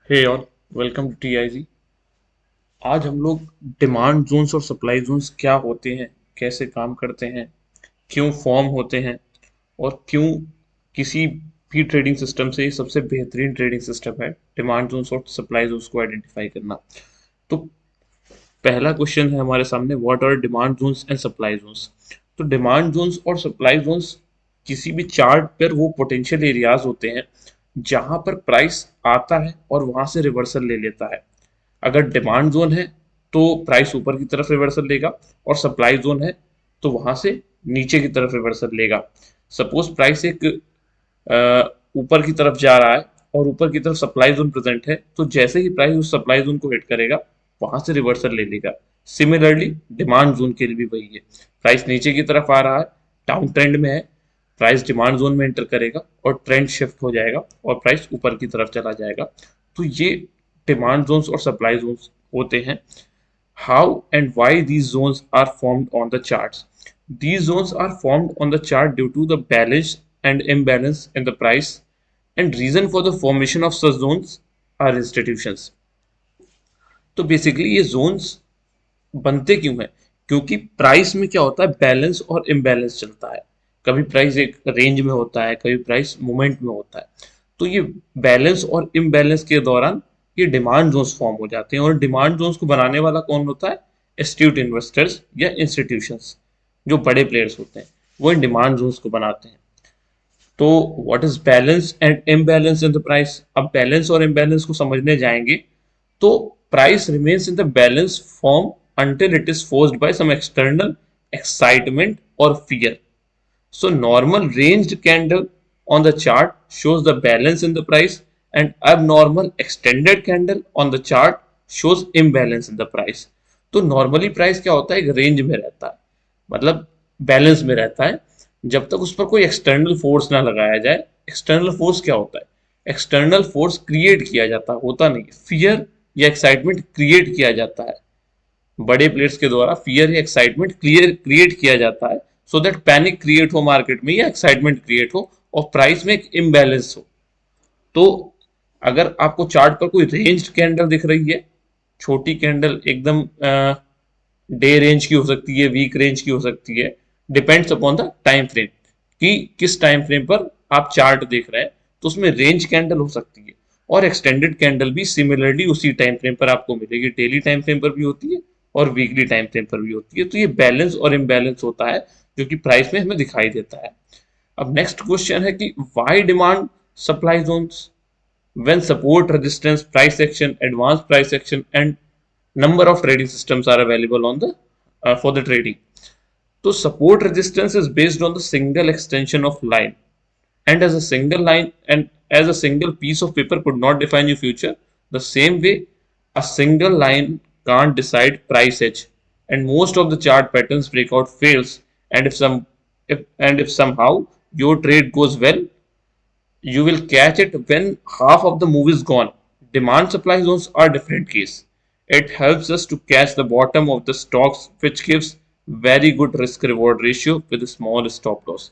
हे और welcome to TIG. आज हम लोग डिमांड जोन्स और सप्लाई जोन्स क्या होते हैं, कैसे काम करते हैं, क्यों फॉर्म होते हैं और क्यों किसी भी ट्रेडिंग सिस्टम से ये सबसे बेहतरीन ट्रेडिंग सिस्टम है डिमांड जोन्स और सप्लाई जोन्स को आइडेंटिफाई करना। तो पहला क्वेश्चन है हमारे सामने, what are demand zones and supply zones. तो डिमांड जोन्स और सप्लाई जोन्स किसी भी चार्ट पर वो पोटेंशियल एरियाज होते हैं जहां पर प्राइस आता है और वहां से रिवर्सल ले लेता है। अगर डिमांड जोन है तो प्राइस ऊपर की तरफ रिवर्सल लेगा, और सप्लाई जोन है तो वहां से नीचे की तरफ रिवर्सल लेगा। सपोज प्राइस एक ऊपर की तरफ जा रहा है और ऊपर की तरफ सप्लाई जोन प्रेजेंट है, तो जैसे ही प्राइस उस सप्लाई जोन को हिट करेगा वहां से रिवर्सल ले लेगा। सिमिलरली डिमांड जोन के लिए भी वही है। प्राइस नीचे की तरफ आ रहा है, डाउन ट्रेंड में है, प्राइस डिमांड जोन में एंटर करेगा और ट्रेंड शिफ्ट हो जाएगा और प्राइस ऊपर की तरफ चला जाएगा। तो ये डिमांड जोन्स और सप्लाई जोन्स होते हैं। How and why these zones are formed on the charts? These zones are formed on the chart due to the balance and imbalance in the price, and reason for the formation of such zones are institutions. तो basically ये Jones बनते क्यों हैं? क्योंकि price में क्या होता है, बैलेंस और इम्बैलेंस चलता है। कभी प्राइस एक रेंज में होता है, कभी प्राइस मोमेंट में होता है। तो ये बैलेंस और इम्बैलेंस के दौरान ये डिमांड जोन्स फॉर्म हो जाते हैं। और डिमांड जोन्स को बनाने वाला कौन होता है? एस्ट्यूट इन्वेस्टर्स या इंस्टीट्यूशंस, जो बड़े प्लेयर्स होते हैं वो इन डिमांड जोन्स को बनाते हैं। तो what is balance and imbalance in the price? अब बैलेंस और इम्बैलेंस को समझने जाएंगे तो price remains in the balance form until it is forced by some external excitement or fear. So normal ranged candle on the chart shows the balance in the price, and abnormal extended candle on the chart shows imbalance in the price. तो normally price क्या होता है, एक range में रहता है, मतलब balance में रहता है जब तक उस पर कोई एक्सटर्नल फोर्स ना लगाया जाए। एक्सटर्नल फोर्स क्या होता है? एक्सटर्नल फोर्स क्रिएट किया जाता होता नहीं, फियर या एक्साइटमेंट क्रिएट किया जाता है बड़े प्लेयर्स के द्वारा। फियर या एक्साइटमेंट क्रिएट किया जाता है सो दैट पैनिक क्रिएट हो मार्केट में या एक्साइटमेंट क्रिएट हो और प्राइस में एक इम्बैलेंस हो। तो अगर आपको चार्ट पर कोई रेंज्ड कैंडल दिख रही है, छोटी कैंडल एकदम डे रेंज की हो सकती है, वीक रेंज की हो सकती है, depends upon the time frame कि किस टाइम फ्रेम पर आप चार्ट देख रहे हैं। तो उसमें रेंज कैंडल हो सकती है और एक्सटेंडेड कैंडल भी सिमिलरली उसी टाइम फ्रेम पर आपको मिलेगी। डेली टाइम फ्रेम पर भी होती है और वीकली टाइम फ्रेम पर भी होती है। तो ये बैलेंस और इम्बैलेंस होता है जो कि प्राइस में हमें दिखाई देता है। अब नेक्स्ट क्वेश्चन है कि why demand supply zones when support, resistance, price action, advanced price action, and number of trading systems are available on the for the trading. So support resistance is based on the single extension of line, and as a single line and as a single piece of paper could not define your future, the same way a single line can't decide price edge, and most of the chart patterns breakout fails. And if somehow your trade goes well, you will catch it when half of the move is gone. Demand supply zones are different case. It helps us to catch the bottom of the stocks, which gives very good risk reward ratio with a small stop loss.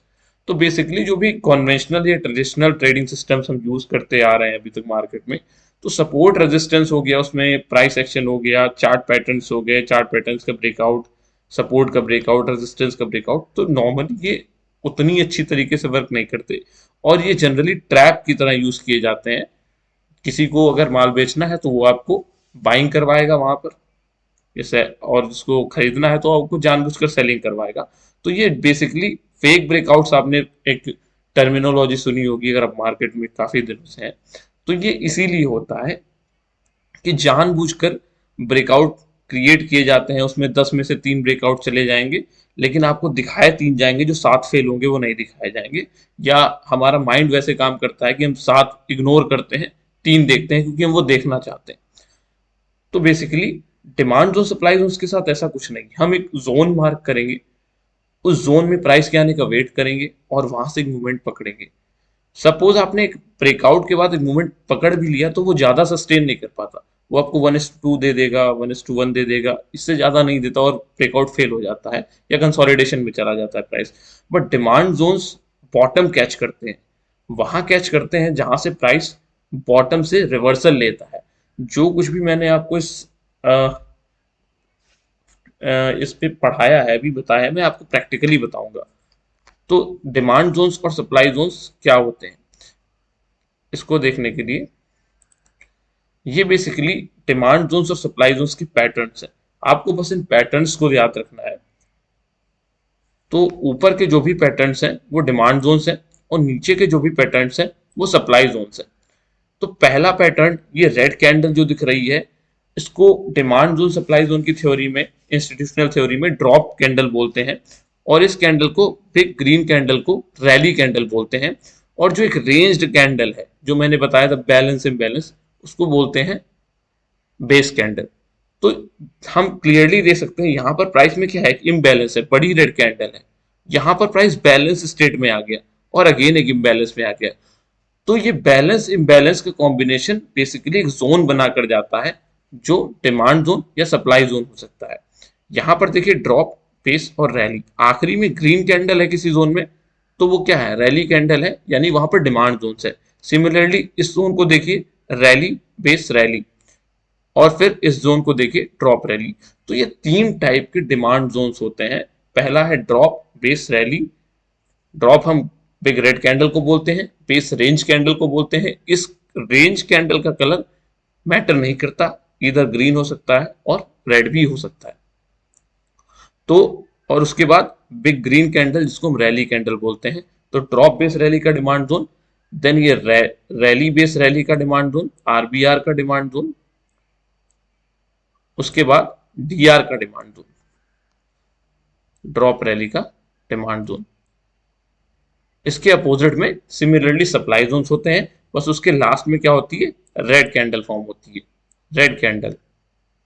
तो basically जो भी conventional या traditional trading systems हम use करते आ रहे हैं अभी तक मार्केट में, तो सपोर्ट रेजिस्टेंस हो गया, उसमें प्राइस एक्शन हो गया, चार्ट पैटर्न्स हो गए, चार्ट पैटर्न्स का ब्रेकआउट, सपोर्ट का ब्रेकआउट, रेजिस्टेंस का ब्रेकआउट, तो नॉर्मली ये उतनी अच्छी तरीके से वर्क नहीं करते और ये जनरली ट्रैप की तरह यूज किए जाते हैं। किसी को अगर माल बेचना है तो वो आपको बाइंग करवाएगा वहां पर जैसे, और जिसको खरीदना है तो आपको जानबूझकर सेलिंग करवाएगा। तो ये बेसिकली फेक ब्रेकआउट्स, आपने एक टर्मिनोलॉजी सुनी होगी अगर आप मार्केट में काफी दिनों से हैं। तो ये इसीलिए होता है कि जानबूझकर ब्रेकआउट क्रिएट किए जाते हैं, उसमें 10 में से 3 ब्रेकआउट चले जाएंगे, लेकिन आपको दिखाए 3 जाएंगे, जो 7 फेल होंगे वो नहीं दिखाए जाएंगे। या हमारा माइंड वैसे काम करता है कि हम 7 इग्नोर करते हैं, 3 देखते हैं क्योंकि हम वो देखना चाहते हैं। तो basically demand zone supply zone के साथ ऐसा कुछ नहीं, हम एक जोन मार्क करेंगे, उस जोन में प्राइस के आने का वेट करेंगे और वहां से एक मूवमेंट पकड़ेंगे। सपोज आपने एक ब्रेकआउट के बाद एक मूवमेंट पकड़ भी लिया तो वो ज्यादा सस्टेन नहीं कर पाता, वो आपको 1:2 दे देगा, 1:1 दे देगा, इससे ज्यादा नहीं देता और ब्रेकआउट फेल हो जाता है या कंसोलिडेशन में चला जाता है price. But demand zones bottom catch करते हैं, वहां कैच करते हैं जहां से प्राइस बॉटम से रिवर्सल लेता है। जो कुछ भी मैंने आपको इस पे पढ़ाया है, अभी बताया है, मैं आपको प्रैक्टिकली बताऊंगा। तो डिमांड जोन्स और सप्लाई जोन्स क्या होते हैं, इसको देखने के लिए ये बेसिकली डिमांड जोन्स और सप्लाई जोन्स की पैटर्न्स हैं। आपको बस इन पैटर्न्स को याद रखना है। तो ऊपर के जो भी पैटर्न्स हैं वो डिमांड जोन्स हैं, और नीचे के जो भी पैटर्न्स हैं वो सप्लाई जोन्स हैं। तो पहला पैटर्न, ये रेड कैंडल जो दिख रही है, इसको डिमांड जोन सप्लाई जोन की थ्योरी में, इंस्टीट्यूशनल थ्योरी में ड्रॉप कैंडल बोलते हैं। और इस कैंडल को, बिग ग्रीन कैंडल को रैली कैंडल बोलते हैं। और जो एक रेंज्ड कैंडल है, जो मैंने बताया था बैलेंस इम्बैलेंस, उसको बोलते हैं बेस कैंडल। तो हम क्लियरली देख सकते हैं यहाँ पर प्राइस में क्या है, इम्बैलेंस है, बड़ी रेड कैंडल है। यहाँ पर प्राइस बैलेंस स्टेट में आ गया और अगेन एक इम्बैलेंस में आ गया। तो ये बैलेंस इम्बैलेंस का कॉम्बिनेशन बेसिकली एक जोन बनाकर जाता है, जो डिमांड जोन या सप्लाई जोन हो सकता है। यहां पर देखिए ड्रॉप, बेस और रैली, आखिरी में ग्रीन कैंडल है किसी जोन में, तो वो क्या है, रैली कैंडल है, यानी वहां पर डिमांड जोन है। सिमिलरली इस जोन को देखिए, रैली, बेस, रैली, और फिर इस जोन को देखिए ड्रॉप, रैली। तो ये तीन टाइप के डिमांड जोन्स होते हैं। पहला है ड्रॉप, बेस, रैली। ड्रॉप हम बिग रेड कैंडल को बोलते हैं, बेस रेंज कैंडल को बोलते हैं। इस रेंज कैंडल का कलर मैटर नहीं करता, इधर ग्रीन हो सकता है और रेड भी हो सकता है। तो और उसके बाद बिग ग्रीन कैंडल, जिसको हम रैली कैंडल बोलते हैं। तो ड्रॉप बेस रैली का डिमांड जोन, देन ये रैली बेस रैली का डिमांड जोन, आरबीआर का डिमांड जोन, उसके बाद डीआर का डिमांड जोन, ड्रॉप रैली का डिमांड जोन। इसके अपोजिट में सिमिलरली सप्लाई जोन्स होते हैं, बस उसके लास्ट में क्या होती है, रेड कैंडल फॉर्म होती है, red candle,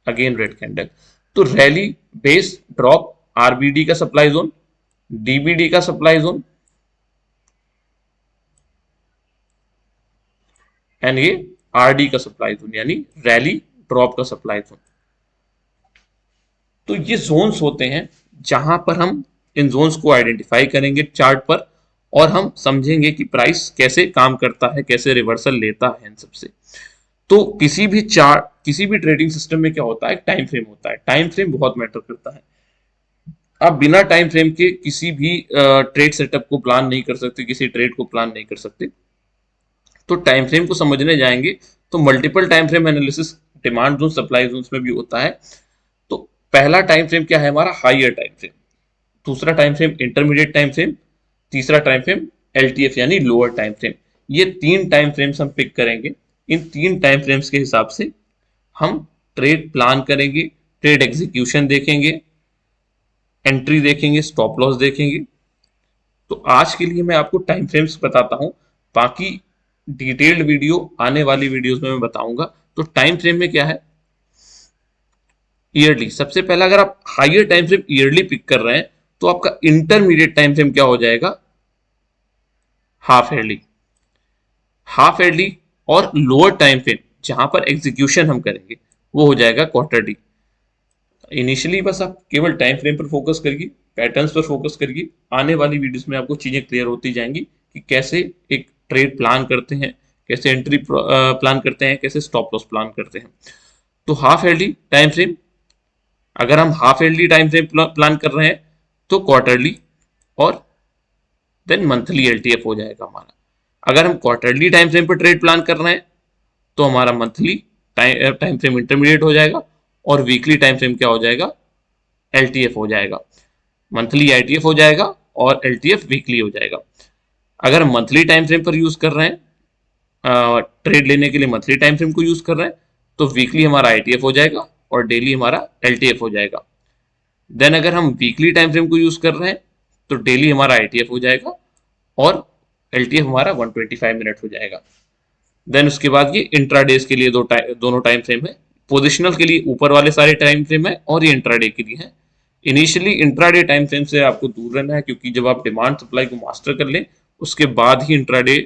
again red candle. तो रैली, बेस, ड्रॉप, आरबीडी का सप्लाई जोन, डीबीडी का सप्लाई जोन, एंड ये आरडी का सप्लाई जोन, यानी रैली ड्रॉप का सप्लाई जोन। तो ये जोन्स होते हैं जहां पर हम इन जोन्स को आइडेंटिफाई करेंगे चार्ट पर, और हम समझेंगे कि प्राइस कैसे काम करता है, कैसे रिवर्सल लेता है इन सबसे। तो किसी भी चार्ट, किसी भी ट्रेडिंग सिस्टम में क्या होता है, टाइम फ्रेम होता है। टाइम फ्रेम बहुत मैटर करता है। आप बिना टाइम फ्रेम के किसी भी ट्रेड सेटअप को प्लान नहीं कर सकते, किसी ट्रेड को प्लान नहीं कर सकते। तो टाइम फ्रेम को समझने जाएंगे तो multiple time frame analysis demand zone supply zone में भी होता है। तो पहला टाइम फ्रेम क्या है हमारा, हाइयर टाइम फ्रेम। दूसरा time frame intermediate time frame. तीसरा टाइम फ्रेम एलटीएफ यानी लोअर टाइम फ्रेम। ये तीन टाइम फ्रेम्स हम पिक करेंगे। इन तीन टाइम फ्रेम्स के हिसाब से हम ट्रेड प्लान करेंगे, ट्रेड एग्जीक्यूशन देखेंगे, एंट्री देखेंगे, स्टॉप लॉस देखेंगे। तो आज के लिए मैं आपको टाइम फ्रेम्स बताता हूं, बाकी डिटेल्ड वीडियो आने वाली वीडियोस में मैं बताऊंगा। तो टाइम फ्रेम में क्या है, ईयरली। सबसे पहला अगर आप higher time frame yearly pick कर रहे हैं, तो आपका इंटरमीडिएट टाइम फ्रेम क्या हो जाएगा, हाफ ईयरली। हाफ ईयरली और लोअर टाइम फ्रेम जहां पर एग्जीक्यूशन हम करेंगे वो हो जाएगा क्वार्टरली। इनिशियली बस आप केवल टाइम फ्रेम पर फोकस करिए, पैटर्न्स पर फोकस करिए। आने वाली वीडियोस में आपको चीजें क्लियर होती जाएंगी कि कैसे एक ट्रेड प्लान करते हैं, कैसे एंट्री प्लान करते हैं, कैसे स्टॉप लॉस प्लान करते हैं। तो हाफ ईयरली टाइम फ्रेम, अगर हम half yearly time frame plan कर रहे हैं तो क्वार्टरली और देन मंथली एलटीएफ हो जाएगा हमारा। अगर हम क्वार्टरली टाइम फ्रेम पर ट्रेड प्लान कर रहे हैं तो हमारा मंथली टाइम फ्रेम इंटरमीडिएट हो जाएगा, और वीकली टाइम फ्रेम क्या हो जाएगा, एलटीएफ हो जाएगा। मंथली आईटीएफ हो जाएगा और एलटीएफ वीकली हो जाएगा। अगर हम मंथली टाइम फ्रेम पर यूज कर रहे हैं, ट्रेड लेने के लिए मंथली टाइम फ्रेम को यूज कर रहे हैं, तो वीकली हमारा आईटीएफ हो जाएगा और डेली हमारा एलटीएफ हो जाएगा। देन अगर हम वीकली टाइम फ्रेम को यूज कर रहे हैं तो डेली हमारा आईटीएफ हो जाएगा और एलटीएफ हमारा 125 मिनट हो जाएगा। देन उसके बाद ये इंट्राडेज के लिए दोनों टाइम फ्रेम है। पोजिशनल के लिए ऊपर वाले सारे टाइम फ्रेम है और ये इंट्राडे के लिए है। इनिशियली इंट्राडे टाइम फ्रेम से आपको दूर रहना है, क्योंकि जब आप डिमांड सप्लाई को मास्टर कर लें उसके बाद ही इंट्राडे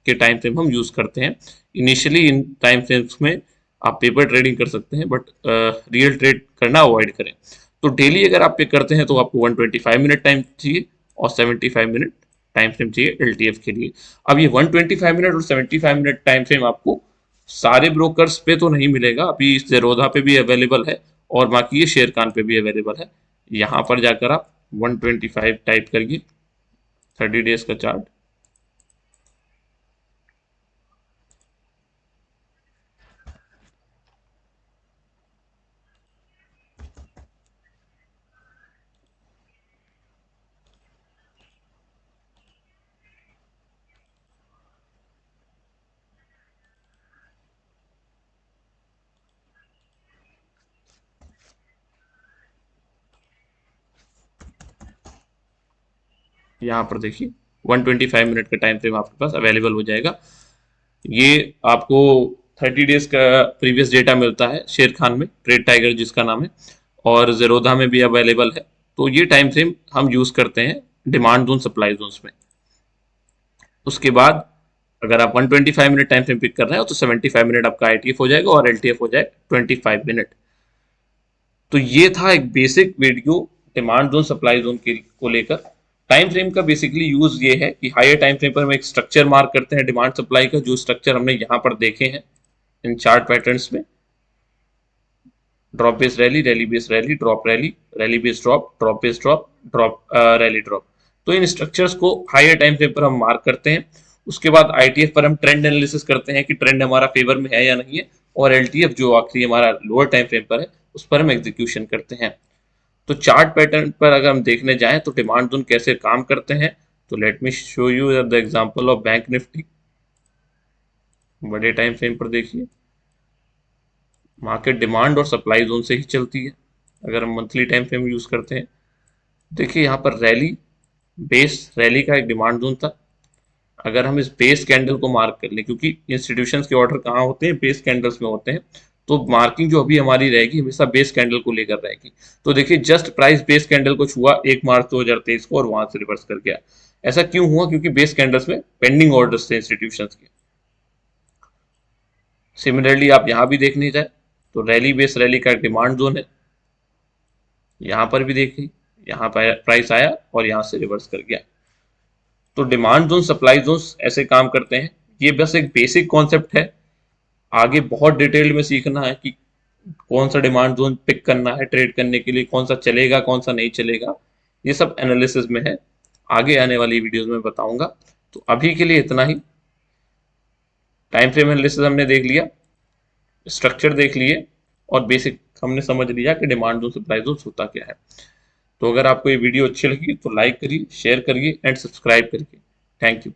के टाइम फ्रेम हम यूज करते हैं। इनिशियली इन टाइम फ्रेम्स में आप पेपर ट्रेडिंग कर सकते हैं, बट रियल ट्रेड करना अवॉइड करें। तो डेली अगर आप पे करते हैं तो आपको 125 मिनट टाइम चाहिए और 75 मिनट टाइम फ्रेम चाहिए एलटीएफ के लिए। अब ये 125 मिनट और 75 मिनट टाइम फ्रेम आपको सारे ब्रोकर्स पे तो नहीं मिलेगा, अभी ज़ेरोधा पे भी अवेलेबल है और बाकी ये शेर खान पे भी अवेलेबल है। यहाँ पर जाकर आप 125 टाइप करिए, 30 डेज का चार्ट। यहाँ पर देखिए 125 मिनट का टाइम फ्रेम आपके पास अवेलेबल हो जाएगा। ये आपको 30 डेज का प्रीवियस डेटा मिलता है शेर खान में, ट्रेड टाइगर जिसका नाम है, और जेरोधा में भी अवेलेबल है। तो ये टाइम फ्रेम हम यूज करते हैं डिमांड जोन सप्लाई जोन्स में। उसके बाद अगर आप 125 मिनट टाइम फ्रेम पिक कर रहे हो तो 75 मिनट आपका आईटीएफ हो जाएगा और एलटीएफ हो जाएगा 25 मिनट। तो ये था एक basic video demand zone supply zone के को लेकर। टाइम फ्रेम का बेसिकली यूज ये है कि हायर टाइम फ्रेम पर हम एक स्ट्रक्चर मार्क करते हैं डिमांड सप्लाई का, जो स्ट्रक्चर हमने यहाँ पर देखे हैं इन चार्ट पैटर्न्स में। Drop base rally, rally base rally, drop rally, rally base drop, drop base drop, drop rally drop. तो इन स्ट्रक्चर्स को हायर टाइम फ्रेम पर हम मार्क करते हैं। उसके बाद आईटीएफ पर हम ट्रेंड एनालिसिस करते हैं कि ट्रेंड हमारा फेवर में है या नहीं है, और एलटीएफ जो आखिरी हमारा लोअर टाइम फ्रेम पर है उस पर हम एग्जीक्यूशन करते हैं। तो चार्ट पैटर्न पर अगर हम देखने जाएं तो डिमांड जोन कैसे काम करते हैं, तो let me show you the example of bank Nifty. बड़े टाइम फ्रेम पर देखिए, मार्केट डिमांड और सप्लाई जोन से ही चलती है। अगर हम मंथली टाइम फ्रेम यूज करते हैं, देखिए यहाँ पर रैली, बेस रैली का एक डिमांड जोन था। अगर हम इस बेस कैंडल को मार्क कर लें, क्योंकि इंस्टीट्यूशंस के ऑर्डर कहाँ होते हैं, बेस कैंडल्स में होते हैं, तो मार्किंग जो अभी हमारी रहेगी हमेशा बेस कैंडल को लेकर रहेगी। तो देखिए जस्ट प्राइस बेस कैंडल को छुआ 1 मार्च 2023 को और वहां से रिवर्स कर गया। ऐसा क्यों हुआ? क्योंकि बेस कैंडल्स में पेंडिंग ऑर्डर्स थे इंस्टीट्यूशंस के। सिमिलरली आप यहाँ भी देखने जाए तो रैली बेस रैली का डिमांड जोन है। यहाँ पर भी देखिए, यहाँ पर प्राइस आया और यहाँ से रिवर्स कर गया। तो डिमांड जोन सप्लाई जोन ऐसे काम करते हैं। ये बस एक बेसिक कॉन्सेप्ट है, आगे बहुत डिटेल में सीखना है कि कौन सा डिमांड जोन पिक करना है ट्रेड करने के लिए, कौन सा चलेगा कौन सा नहीं चलेगा, ये सब एनालिसिस में है। आगे आने वाली वीडियोस में बताऊंगा। तो अभी के लिए इतना ही। टाइम फ्रेम एनालिसिस हमने देख लिया, स्ट्रक्चर देख लिए, और बेसिक हमने समझ लिया कि डिमांड जोन सप्लाई जोन होता क्या है। तो अगर आपको ये वीडियो अच्छी लगी तो लाइक करिए, शेयर करिए एंड सब्सक्राइब करिए। Thank you.